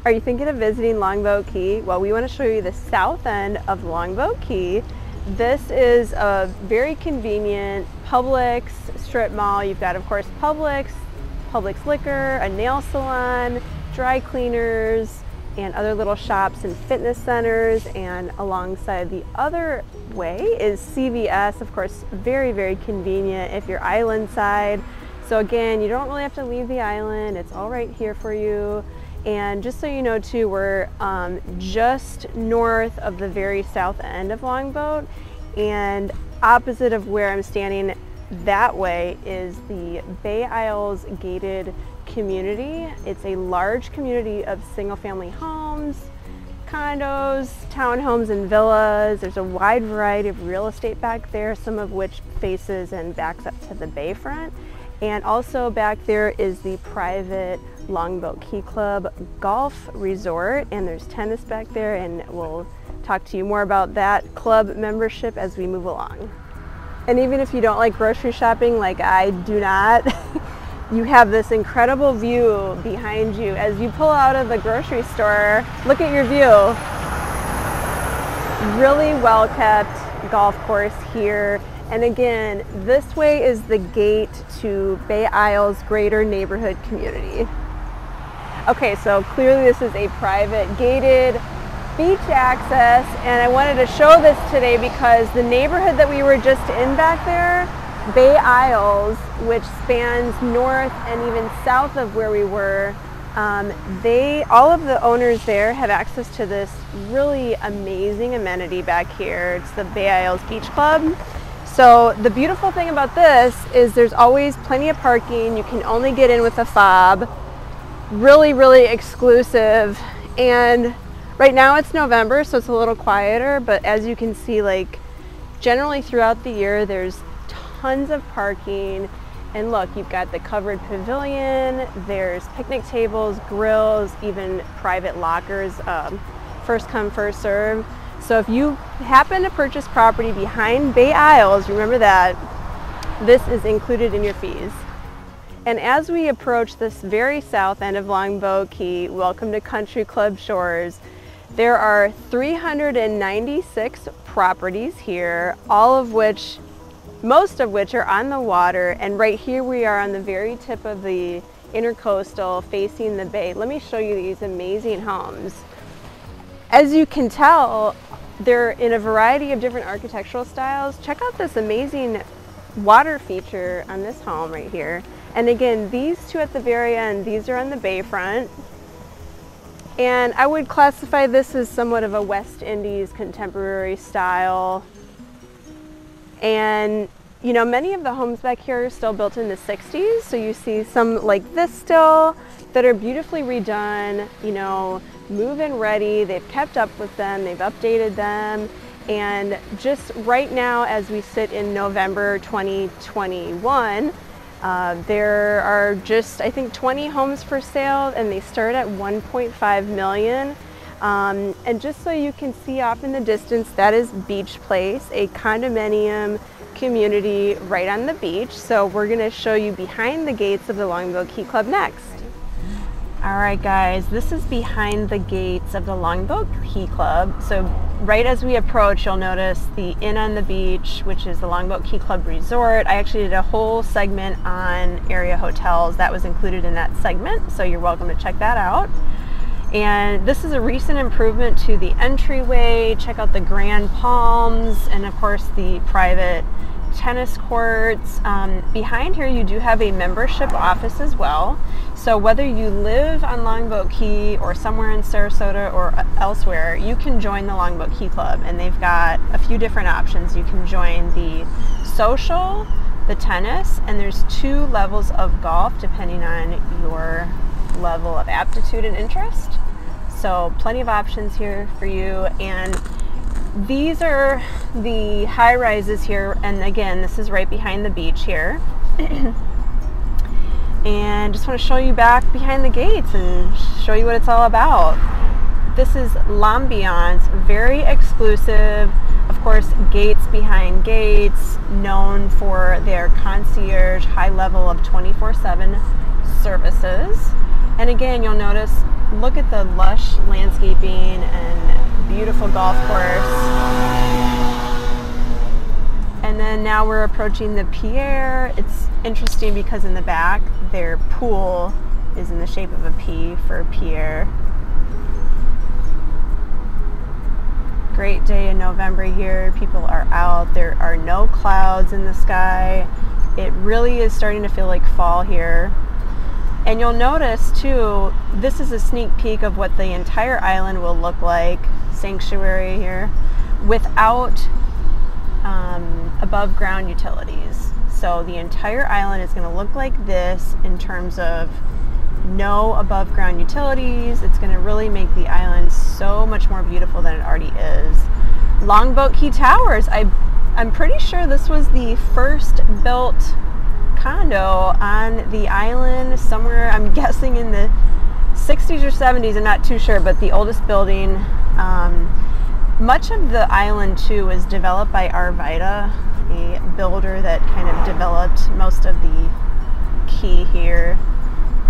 Are you thinking of visiting Longboat Key? Well, we want to show you the south end of Longboat Key. This is a very convenient Publix strip mall. You've got, of course, Publix Liquor, a nail salon, dry cleaners, and other little shops and fitness centers. And alongside the other way is CVS, of course, very, very convenient if you're island side. So again, you don't really have to leave the island. It's all right here for you. And just so you know too, we're just north of the very south end of Longboat, and opposite of where I'm standing that way is the Bay Isles gated community. It's a large community of single-family homes, condos, townhomes, and villas. There's a wide variety of real estate back there, some of which faces and backs up to the bayfront. And also back there is the private Longboat Key Club golf resort, and there's tennis back there, and we'll talk to you more about that club membership as we move along. And even if you don't like grocery shopping like I do not, you have this incredible view behind you. As you pull out of the grocery store, look at your view. Really well kept golf course here. And again, this way is the gate to Bay Isles greater neighborhood community. Okay, so clearly this is a private gated beach access, and I wanted to show this today because the neighborhood that we were just in back there, Bay Isles, which spans north and even south of where we were, all of the owners there have access to this really amazing amenity back here. It's the Bay Isles Beach Club. So the beautiful thing about this is there's always plenty of parking. You can only get in with a fob. Really, really exclusive. And right now it's November, so it's a little quieter, but as you can see, like generally throughout the year, there's tons of parking. And look, you've got the covered pavilion, there's picnic tables, grills, even private lockers, first come, first serve. So if you happen to purchase property behind Bay Isles, remember that this is included in your fees. And as we approach this very south end of Longboat Key, welcome to Country Club Shores. There are 396 properties here, most of which are on the water. And right here we are on the very tip of the intercoastal facing the bay. Let me show you these amazing homes. As you can tell, they're in a variety of different architectural styles. Check out this amazing water feature on this home right here. And again, these two at the very end, these are on the bayfront. And I would classify this as somewhat of a West Indies contemporary style. And you know, many of the homes back here are still built in the 60s. So you see some like this still that are beautifully redone, you know, move-in ready. They've kept up with them, they've updated them. And just right now, as we sit in November 2021, there are just, I think, 20 homes for sale, and they start at 1.5 million. And just so you can see off in the distance, that is Beach Place, a condominium community right on the beach. So we're going to show you behind the gates of the Longboat Key Club next. All right, guys, this is behind the gates of the Longboat Key Club. So right as we approach, you'll notice the Inn on the Beach, which is the Longboat Key Club Resort. I actually did a whole segment on area hotels that was included in that segment, so you're welcome to check that out. And this is a recent improvement to the entryway. Check out the Grand Palms and of course the private tennis courts. Behind here you do have a membership office as well. So whether you live on Longboat Key or somewhere in Sarasota or elsewhere, you can join the Longboat Key Club, and they've got a few different options. You can join the social, the tennis, and there's 2 levels of golf depending on your level of aptitude and interest. So plenty of options here for you. And these are the high rises here, and again, this is right behind the beach here. And just want to show you back behind the gates and show you what it's all about. This is L'Ambiance, very exclusive. Of course, gates behind gates, known for their concierge high level of 24/7 services. And again, you'll notice look at the lush landscaping and beautiful golf course. And then now we're approaching the pier. It's interesting because in the back, their pool is in the shape of a P for pier. Great day in November here. People are out. There are no clouds in the sky. It really is starting to feel like fall here. And you'll notice too, this is a sneak peek of what the entire island will look like, sanctuary here, without above ground utilities. So the entire island is going to look like this in terms of no above ground utilities. It's going to really make the island so much more beautiful than it already is. Longboat Key Towers. I'm pretty sure this was the first built condo on the island somewhere, I'm guessing in the 60s or 70s, I'm not too sure, but the oldest building. Much of the island too was developed by Arvida, a builder that kind of developed most of the key here.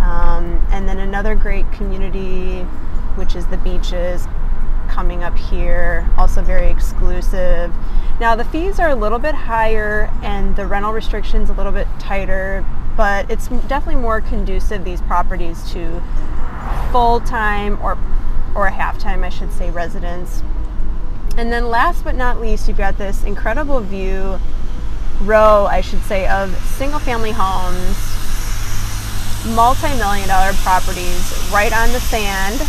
And then another great community, which is the beaches coming up here, also very exclusive. Now the fees are a little bit higher and the rental restrictions a little bit tighter, but it's definitely more conducive, these properties, to full-time or half-time, I should say, residents. And then last but not least, you've got this incredible row, I should say, of single-family homes, multi-million-dollar properties right on the sand.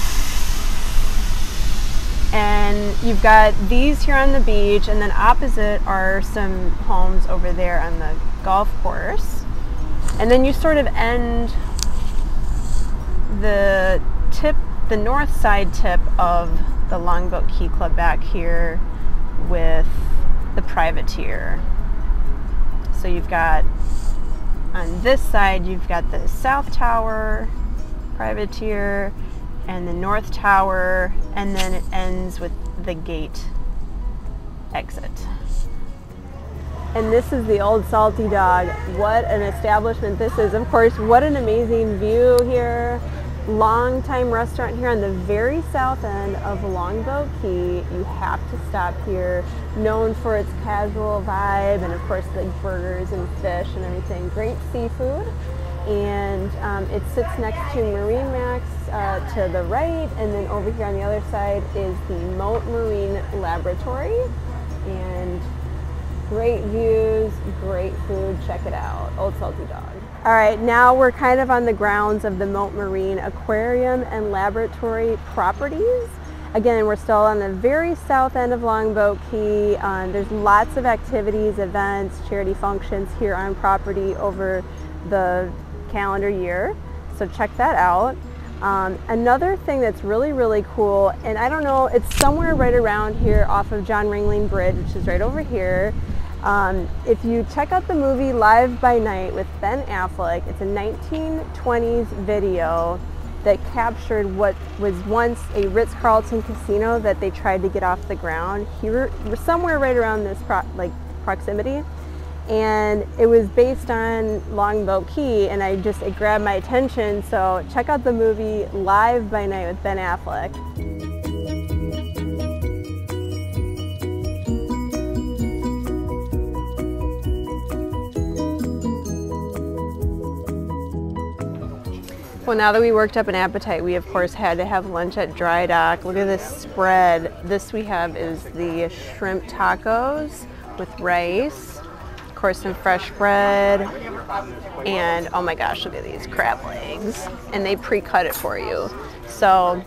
And you've got these here on the beach, and then opposite are some homes over there on the golf course. And then you sort of end the north side tip of the Longboat Key Club back here with the privateer. So you've got, on this side, you've got the South Tower privateer and the North Tower, and then it ends with the gate exit. And this is the Old Salty Dog. What an establishment this is. Of course, what an amazing view here. Long-time restaurant here on the very south end of Longboat Key. You have to stop here. Known for its casual vibe and of course the burgers and fish and everything. Great seafood. And it sits next to Marine Max to the right, and then over here on the other side is the Moat Marine Laboratory. And great views, great food. Check it out. Old Salty Dog. All right, now we're kind of on the grounds of the Moat Marine Aquarium and Laboratory properties. Again, we're still on the very south end of Longboat Key. There's lots of activities, events, charity functions here on property over the calendar year, so check that out. Another thing that's really, really cool, and I don't know, it's somewhere right around here off of John Ringling Bridge, which is right over here. If you check out the movie Live by Night with Ben Affleck, it's a 1920s video that captured what was once a Ritz-Carlton casino that they tried to get off the ground. Here, somewhere right around this proximity. And it was based on Longboat Key, and it grabbed my attention, so check out the movie Live by Night with Ben Affleck. Well, now that we worked up an appetite, we of course had to have lunch at Dry Dock. Look at this spread. This we have is the shrimp tacos with rice. Of course, some fresh bread, and oh my gosh, look at these crab legs, and they pre-cut it for you. So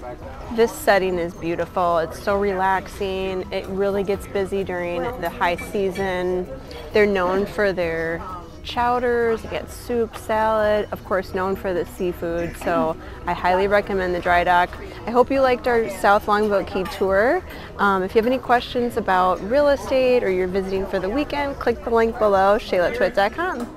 this setting is beautiful. It's so relaxing. It really gets busy during the high season. They're known for their chowders, you get soup, salad, of course known for the seafood, so I highly recommend the Dry Dock. I hope you liked our South Longboat Key tour. If you have any questions about real estate or you're visiting for the weekend, click the link below, shaylatwit.com.